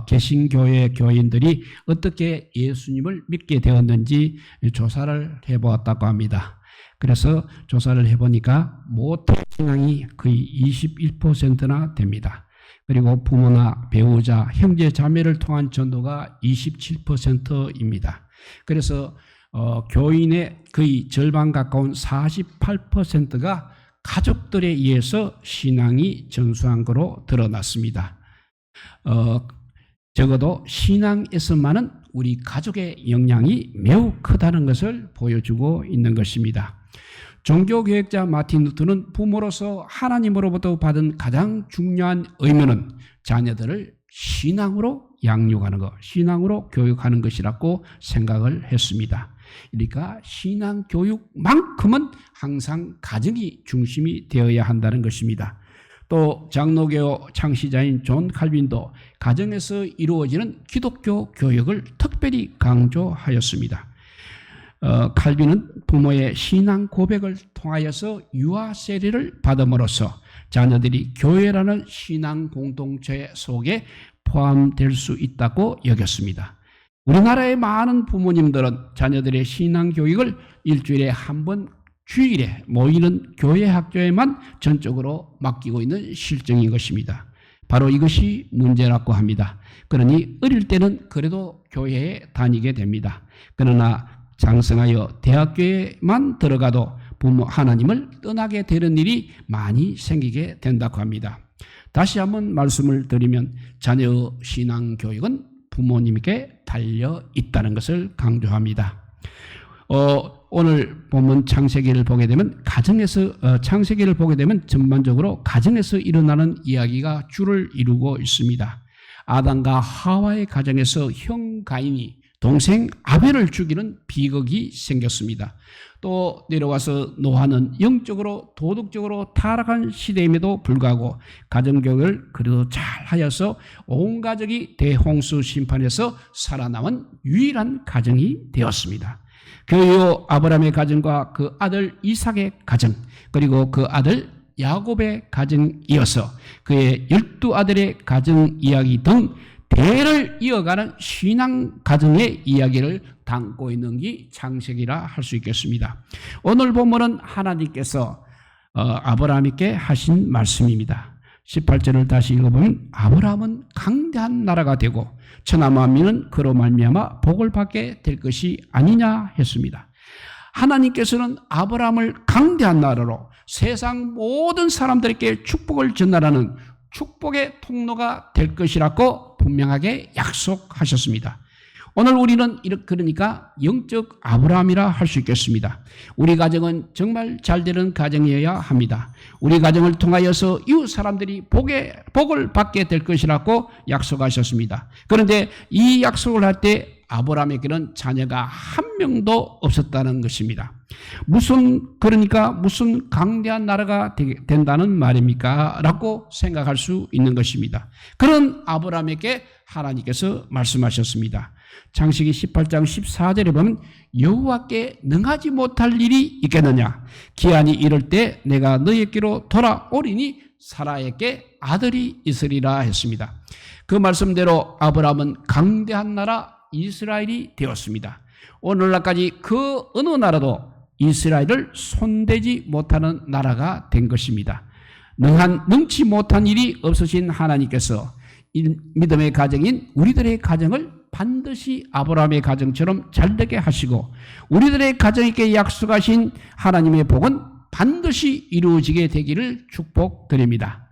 개신교회 교인들이 어떻게 예수님을 믿게 되었는지 조사를 해보았다고 합니다. 그래서 조사를 해보니까 모태 신앙이 거의 21%나 됩니다. 그리고 부모나 배우자, 형제, 자매를 통한 전도가 27%입니다. 그래서 교인의 거의 절반 가까운 48%가 가족들에 의해서 신앙이 전수한 거로 드러났습니다. 적어도 신앙에서만은 우리 가족의 영향이 매우 크다는 것을 보여주고 있는 것입니다. 종교개혁자 마틴 루터는 부모로서 하나님으로부터 받은 가장 중요한 의무는 자녀들을 신앙으로 양육하는 것, 신앙으로 교육하는 것이라고 생각을 했습니다. 그러니까 신앙 교육만큼은 항상 가정이 중심이 되어야 한다는 것입니다. 또 장로교 창시자인 존 칼빈도 가정에서 이루어지는 기독교 교육을 특별히 강조하였습니다. 칼빈은 부모의 신앙 고백을 통하여서 유아 세례를 받음으로써 자녀들이 교회라는 신앙 공동체 속에 포함될 수 있다고 여겼습니다. 우리나라의 많은 부모님들은 자녀들의 신앙 교육을 일주일에 한 번 주일에 모이는 교회 학교에만 전적으로 맡기고 있는 실정인 것입니다. 바로 이것이 문제라고 합니다. 그러니 어릴 때는 그래도 교회에 다니게 됩니다. 그러나 장성하여 대학교에만 들어가도 부모 하나님을 떠나게 되는 일이 많이 생기게 된다고 합니다. 다시 한번 말씀을 드리면 자녀 신앙 교육은 부모님께 달려 있다는 것을 강조합니다. 오늘 본문 창세기를 보게 되면 창세기를 보게 되면 전반적으로 가정에서 일어나는 이야기가 줄을 이루고 있습니다. 아담과 하와의 가정에서 형 가인이 동생 아벨을 죽이는 비극이 생겼습니다. 또 내려와서 노아는 영적으로 도덕적으로 타락한 시대임에도 불구하고 가정교육을 그래도 잘 하여서 온 가족이 대홍수 심판에서 살아남은 유일한 가정이 되었습니다. 그 이후 아브라함의 가정과 그 아들 이삭의 가정, 그리고 그 아들 야곱의 가정에 이어서 그의 12아들의 가정 이야기 등 대를 이어가는 신앙 가정의 이야기를 담고 있는 게 창세기라 할 수 있겠습니다. 오늘 본문은 하나님께서 아브라함에게 하신 말씀입니다. 18절을 다시 읽어보면 아브라함은 강대한 나라가 되고 천하 만민은 그로 말미암아 복을 받게 될 것이 아니냐 했습니다. 하나님께서는 아브라함을 강대한 나라로 세상 모든 사람들에게 축복을 전달하는 축복의 통로가 될 것이라고 분명하게 약속하셨습니다. 오늘 우리는 그러니까 영적 아브라함이라 할 수 있겠습니다. 우리 가정은 정말 잘 되는 가정이어야 합니다. 우리 가정을 통하여서 이웃 사람들이 복을 받게 될 것이라고 약속하셨습니다. 그런데 이 약속을 할 때 아브라함에게는 자녀가 한 명도 없었다는 것입니다. 그러니까 무슨 강대한 나라가 된다는 말입니까? 라고 생각할 수 있는 것입니다. 그런 아브라함에게 하나님께서 말씀하셨습니다. 창세기 18장 14절에 보면 여호와께 능하지 못할 일이 있겠느냐? 기한이 이를 때 내가 너희에게로 돌아오리니 사라에게 아들이 있으리라 했습니다. 그 말씀대로 아브라함은 강대한 나라 이스라엘이 되었습니다. 오늘날까지 그 어느 나라도 이스라엘을 손대지 못하는 나라가 된 것입니다. 능치 못한 일이 없으신 하나님께서 믿음의 가정인 우리들의 가정을 반드시 아브라함의 가정처럼 잘되게 하시고 우리들의 가정에게 약속하신 하나님의 복은 반드시 이루어지게 되기를 축복드립니다.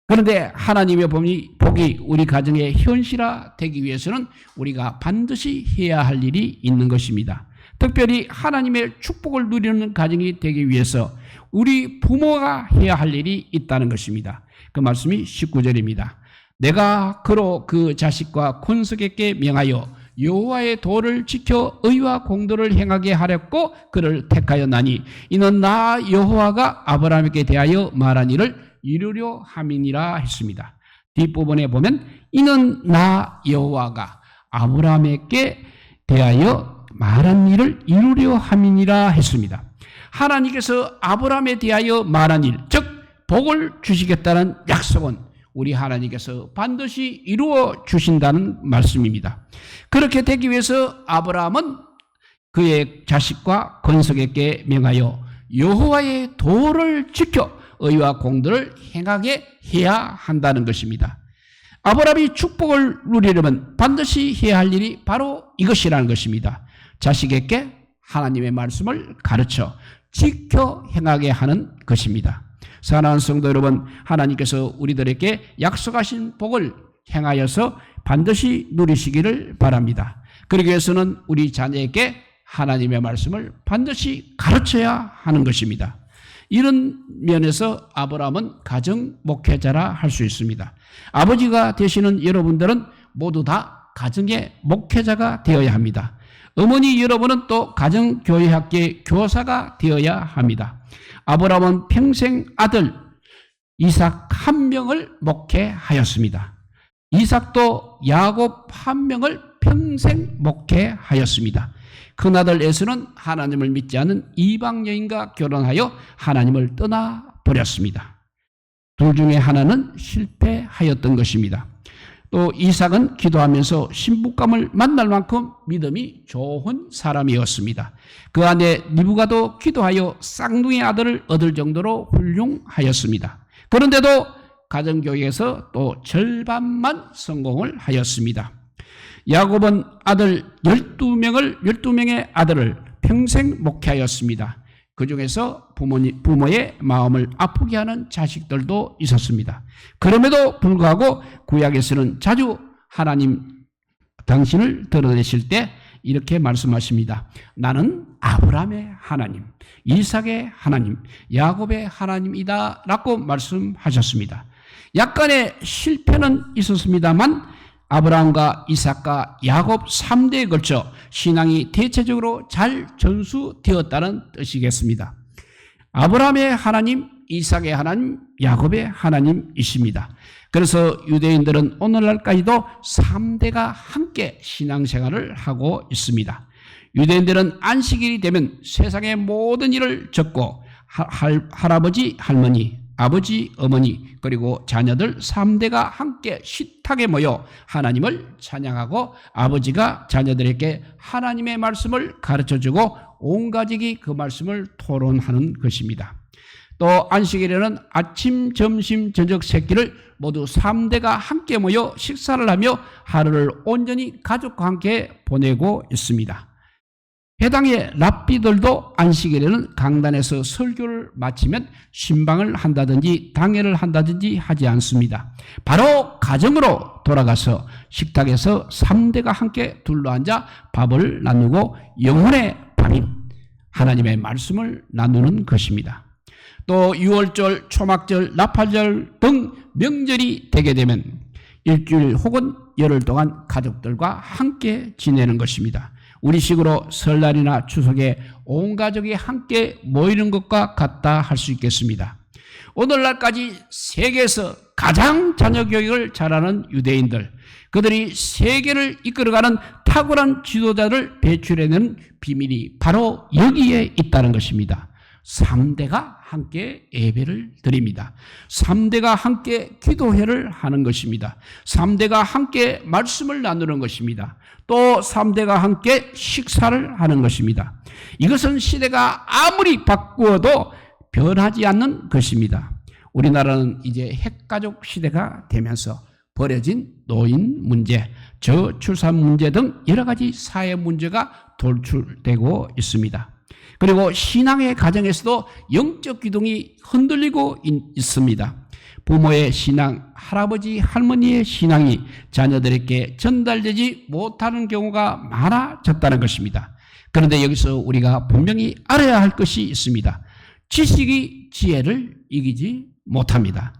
그런데 하나님의 복이 우리 가정에 현실화되기 위해서는 우리가 반드시 해야 할 일이 있는 것입니다. 특별히 하나님의 축복을 누리는 가정이 되기 위해서 우리 부모가 해야 할 일이 있다는 것입니다. 그 말씀이 19절입니다. 내가 그로 그 자식과 권속에게 명하여 여호와의 도를 지켜 의와 공도를 행하게 하렵고 그를 택하였나니 이는 나 여호와가 아브라함에게 대하여 말한 일을 이루려 함이니라 했습니다. 뒷부분에 보면 이는 나 여호와가 아브라함에게 대하여 말한 일을 이루려 함이니라 했습니다. 하나님께서 아브라함에 대하여 말한 일, 즉 복을 주시겠다는 약속은 우리 하나님께서 반드시 이루어 주신다는 말씀입니다. 그렇게 되기 위해서 아브라함은 그의 자식과 건석에게 명하여 여호와의 도를 지켜 의와 공도를 행하게 해야 한다는 것입니다. 아브라함이 축복을 누리려면 반드시 해야 할 일이 바로 이것이라는 것입니다. 자식에게 하나님의 말씀을 가르쳐 지켜 행하게 하는 것입니다. 사랑하는 성도 여러분, 하나님께서 우리들에게 약속하신 복을 행하여서 반드시 누리시기를 바랍니다. 그러기 위해서는 우리 자녀에게 하나님의 말씀을 반드시 가르쳐야 하는 것입니다. 이런 면에서 아브라함은 가정 목회자라 할 수 있습니다. 아버지가 되시는 여러분들은 모두 다 가정의 목회자가 되어야 합니다. 어머니 여러분은 또 가정교회학계 교사가 되어야 합니다. 아브라함은 평생 아들 이삭 한 명을 목회하였습니다. 이삭도 야곱 한 명을 평생 목회하였습니다. 큰아들 에서는 하나님을 믿지 않은 이방 여인과 결혼하여 하나님을 떠나버렸습니다. 둘 중에 하나는 실패하였던 것입니다. 또 이삭은 기도하면서 신부감을 만날 만큼 믿음이 좋은 사람이었습니다. 그 안에 리브가도 기도하여 쌍둥이 아들을 얻을 정도로 훌륭하였습니다. 그런데도 가정교회에서 또 절반만 성공을 하였습니다. 야곱은 아들 12명의 아들을 평생 목회하였습니다. 그 중에서 부모의 마음을 아프게 하는 자식들도 있었습니다. 그럼에도 불구하고 구약에서는 자주 하나님 당신을 드러내실 때 이렇게 말씀하십니다. 나는 아브라함의 하나님, 이삭의 하나님, 야곱의 하나님이다 라고 말씀하셨습니다. 약간의 실패는 있었습니다만 아브라함과 이삭과 야곱 3대에 걸쳐 신앙이 대체적으로 잘 전수되었다는 뜻이겠습니다. 아브라함의 하나님, 이삭의 하나님, 야곱의 하나님이십니다. 그래서 유대인들은 오늘날까지도 3대가 함께 신앙생활을 하고 있습니다. 유대인들은 안식일이 되면 세상의 모든 일을 접고 할아버지, 할머니, 아버지, 어머니 그리고 자녀들 3대가 함께 식탁에 모여 하나님을 찬양하고 아버지가 자녀들에게 하나님의 말씀을 가르쳐주고 온 가족이 그 말씀을 토론하는 것입니다. 또 안식일에는 아침, 점심, 저녁 세끼를 모두 3대가 함께 모여 식사를 하며 하루를 온전히 가족과 함께 보내고 있습니다. 해당의 랍비들도 안식일에는 강단에서 설교를 마치면 신방을 한다든지 당회를 한다든지 하지 않습니다. 바로 가정으로 돌아가서 식탁에서 3대가 함께 둘러앉아 밥을 나누고 영혼의 밥인 하나님의 말씀을 나누는 것입니다. 또 6월절, 초막절, 나팔절 등 명절이 되게 되면 일주일 혹은 열흘 동안 가족들과 함께 지내는 것입니다. 우리식으로 설날이나 추석에 온 가족이 함께 모이는 것과 같다 할 수 있겠습니다. 오늘날까지 세계에서 가장 자녀 교육을 잘하는 유대인들, 그들이 세계를 이끌어가는 탁월한 지도자를 배출해내는 비밀이 바로 여기에 있다는 것입니다. 3대가 함께 예배를 드립니다. 3대가 함께 기도회를 하는 것입니다. 3대가 함께 말씀을 나누는 것입니다. 또 3대가 함께 식사를 하는 것입니다. 이것은 시대가 아무리 바꾸어도 변하지 않는 것입니다. 우리나라는 이제 핵가족 시대가 되면서 버려진 노인 문제, 저출산 문제 등 여러 가지 사회 문제가 돌출되고 있습니다. 그리고 신앙의 가정에서도 영적 기둥이 흔들리고 있습니다. 부모의 신앙, 할아버지, 할머니의 신앙이 자녀들에게 전달되지 못하는 경우가 많아졌다는 것입니다. 그런데 여기서 우리가 분명히 알아야 할 것이 있습니다. 지식이 지혜를 이기지 못합니다.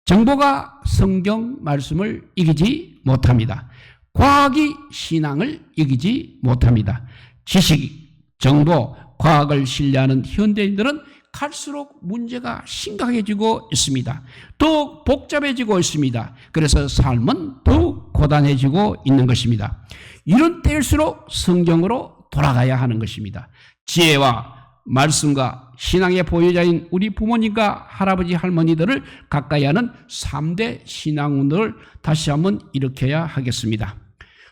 정보가 성경 말씀을 이기지 못합니다. 과학이 신앙을 이기지 못합니다. 지식, 정보, 과학을 신뢰하는 현대인들은 갈수록 문제가 심각해지고 있습니다. 더욱 복잡해지고 있습니다. 그래서 삶은 더욱 고단해지고 있는 것입니다. 이런 때일수록 성경으로 돌아가야 하는 것입니다. 지혜와 말씀과 신앙의 보유자인 우리 부모님과 할아버지 할머니들을 가까이 하는 3대 신앙운동을 다시 한번 일으켜야 하겠습니다.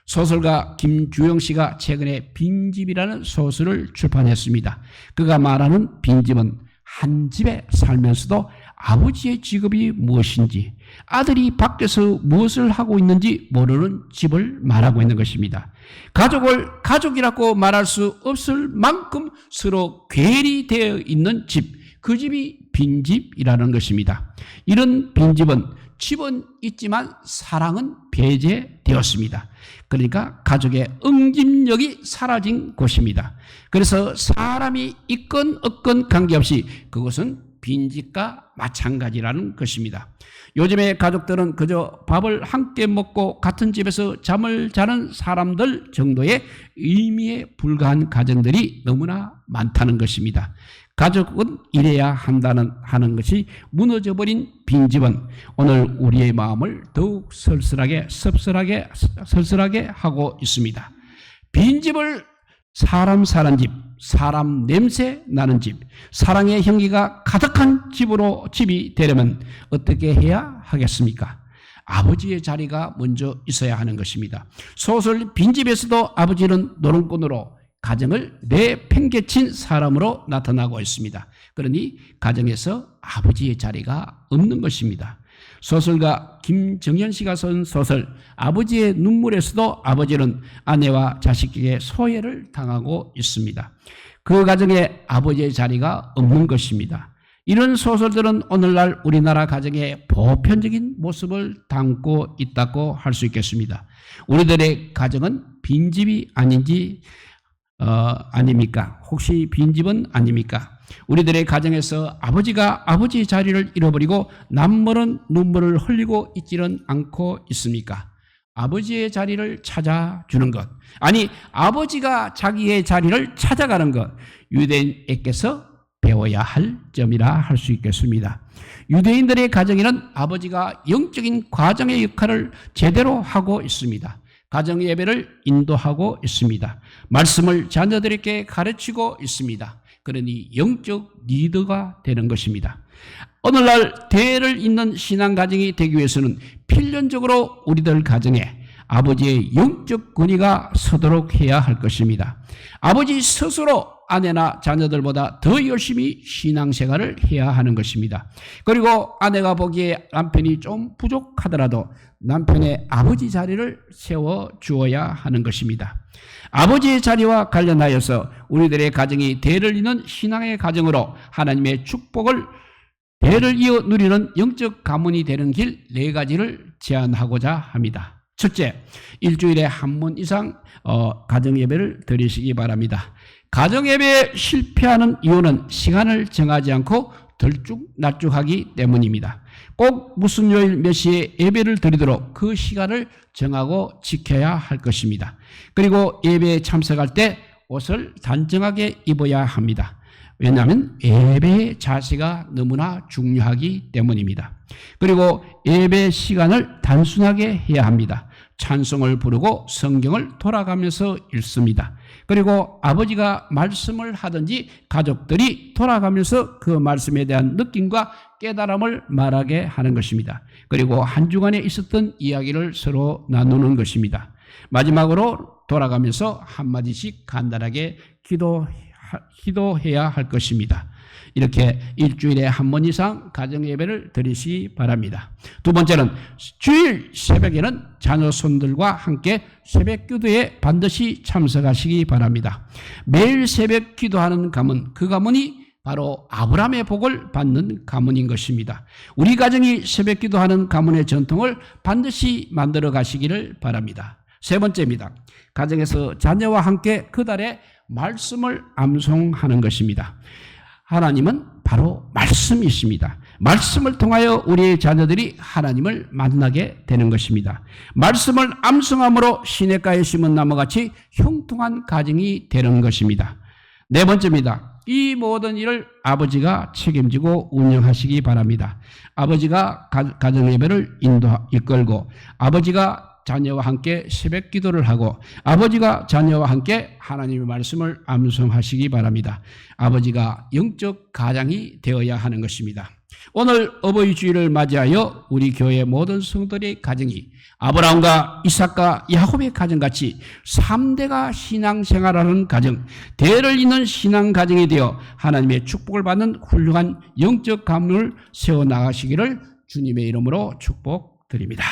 소설가 김주영 씨가 최근에 빈집이라는 소설을 출판했습니다. 그가 말하는 빈집은 한 집에 살면서도 아버지의 직업이 무엇인지, 아들이 밖에서 무엇을 하고 있는지 모르는 집을 말하고 있는 것입니다. 가족을 가족이라고 말할 수 없을 만큼 서로 괴리되어 있는 집, 그 집이 빈집이라는 것입니다. 이런 빈집은 집은 있지만 사랑은 배제되었습니다. 그러니까 가족의 응집력이 사라진 곳입니다. 그래서 사람이 있건 없건 관계없이 그것은 빈집과 마찬가지라는 것입니다. 요즘의 가족들은 그저 밥을 함께 먹고 같은 집에서 잠을 자는 사람들 정도의 의미에 불과한 가정들이 너무나 많다는 것입니다. 가족은 이래야 하는 것이 무너져버린 빈집은 오늘 우리의 마음을 더욱 쓸쓸하게 하고 있습니다. 빈집을 사람 사는 집, 사람 냄새 나는 집, 사랑의 향기가 가득한 집이 되려면 어떻게 해야 하겠습니까? 아버지의 자리가 먼저 있어야 하는 것입니다. 소설 빈집에서도 아버지는 노름꾼으로 가정을 내팽개친 사람으로 나타나고 있습니다. 그러니 가정에서 아버지의 자리가 없는 것입니다. 소설가 김정현 씨가 쓴 소설 아버지의 눈물에서도 아버지는 아내와 자식에게 소외를 당하고 있습니다. 그 가정에 아버지의 자리가 없는 것입니다. 이런 소설들은 오늘날 우리나라 가정의 보편적인 모습을 담고 있다고 할 수 있겠습니다. 우리들의 가정은 빈집이 아닌지 아닙니까? 혹시 빈집은 아닙니까? 우리들의 가정에서 아버지가 아버지의 자리를 잃어버리고 남모른 눈물을 흘리고 있지는 않고 있습니까? 아버지의 자리를 찾아주는 것, 아니 아버지가 자기의 자리를 찾아가는 것, 유대인에게서 배워야 할 점이라 할 수 있겠습니다. 유대인들의 가정에는 아버지가 영적인 과정의 역할을 제대로 하고 있습니다. 가정 예배를 인도하고 있습니다. 말씀을 자녀들에게 가르치고 있습니다. 그러니 영적 리더가 되는 것입니다. 오늘날 대를 잇는 신앙 가정이 되기 위해서는 필연적으로 우리들 가정에 아버지의 영적 권위가 서도록 해야 할 것입니다. 아버지 스스로 아내나 자녀들보다 더 열심히 신앙생활을 해야 하는 것입니다. 그리고 아내가 보기에 남편이 좀 부족하더라도 남편의 아버지 자리를 세워주어야 하는 것입니다. 아버지의 자리와 관련하여서 우리들의 가정이 대를 잇는 신앙의 가정으로 하나님의 축복을 대를 이어 누리는 영적 가문이 되는 길 4가지를 제안하고자 합니다. 첫째, 일주일에 한 번 이상 가정예배를 드리시기 바랍니다. 가정예배에 실패하는 이유는 시간을 정하지 않고 들쭉날쭉하기 때문입니다. 꼭 무슨 요일 몇 시에 예배를 드리도록 그 시간을 정하고 지켜야 할 것입니다. 그리고 예배에 참석할 때 옷을 단정하게 입어야 합니다. 왜냐하면 예배의 자세가 너무나 중요하기 때문입니다. 그리고 예배 시간을 단순하게 해야 합니다. 찬송을 부르고 성경을 돌아가면서 읽습니다. 그리고 아버지가 말씀을 하든지 가족들이 돌아가면서 그 말씀에 대한 느낌과 깨달음을 말하게 하는 것입니다. 그리고 한 주간에 있었던 이야기를 서로 나누는 것입니다. 마지막으로 돌아가면서 한마디씩 간단하게 기도해야 할 것입니다. 이렇게 일주일에 한 번 이상 가정예배를 드리시기 바랍니다. 두 번째는 주일 새벽에는 자녀 손들과 함께 새벽기도에 반드시 참석하시기 바랍니다. 매일 새벽 기도하는 가문, 그 가문이 바로 아브라함의 복을 받는 가문인 것입니다. 우리 가정이 새벽 기도하는 가문의 전통을 반드시 만들어 가시기를 바랍니다. 세 번째입니다. 가정에서 자녀와 함께 그달의 말씀을 암송하는 것입니다. 하나님은 바로 말씀이십니다. 말씀을 통하여 우리의 자녀들이 하나님을 만나게 되는 것입니다. 말씀을 암송함으로 시냇가에 심은 나무같이 형통한 가정이 되는 것입니다. 네 번째입니다. 이 모든 일을 아버지가 책임지고 운영하시기 바랍니다. 아버지가 가정예배를 이끌고 아버지가 자녀와 함께 새벽 기도를 하고 아버지가 자녀와 함께 하나님의 말씀을 암송하시기 바랍니다. 아버지가 영적 가장이 되어야 하는 것입니다. 오늘 어버이 주일을 맞이하여 우리 교회 모든 성도들의 가정이 아브라함과 이삭과 야곱의 가정같이 3대가 신앙생활하는 가정, 대를 잇는 신앙 가정이 되어 하나님의 축복을 받는 훌륭한 영적 가문을 세워나가시기를 주님의 이름으로 축복드립니다.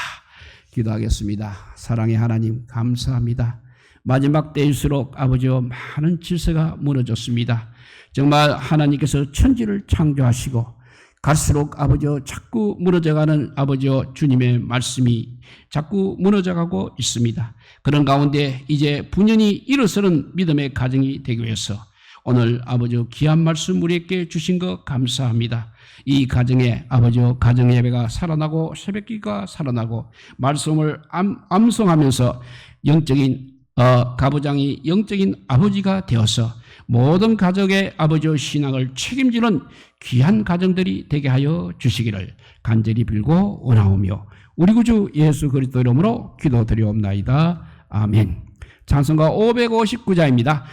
기도하겠습니다. 사랑의 하나님 감사합니다. 마지막 때일수록 아버지와 많은 질서가 무너졌습니다. 정말 하나님께서 천지를 창조하시고 갈수록 아버지여 자꾸 무너져가는 아버지여 주님의 말씀이 자꾸 무너져가고 있습니다. 그런 가운데 이제 분연히 일어서는 믿음의 가정이 되기 위해서 오늘 아버지여 귀한 말씀 우리에게 주신 것 감사합니다. 이 가정에 아버지여 가정 예배가 살아나고 새벽기가 살아나고 말씀을 암송하면서 영적인 가부장이 영적인 아버지가 되어서 모든 가족의 아버지의 신앙을 책임지는 귀한 가정들이 되게 하여 주시기를 간절히 빌고 원하오며 우리 구주 예수 그리스도 이름으로 기도드리옵나이다. 아멘. 찬송가 559자입니다.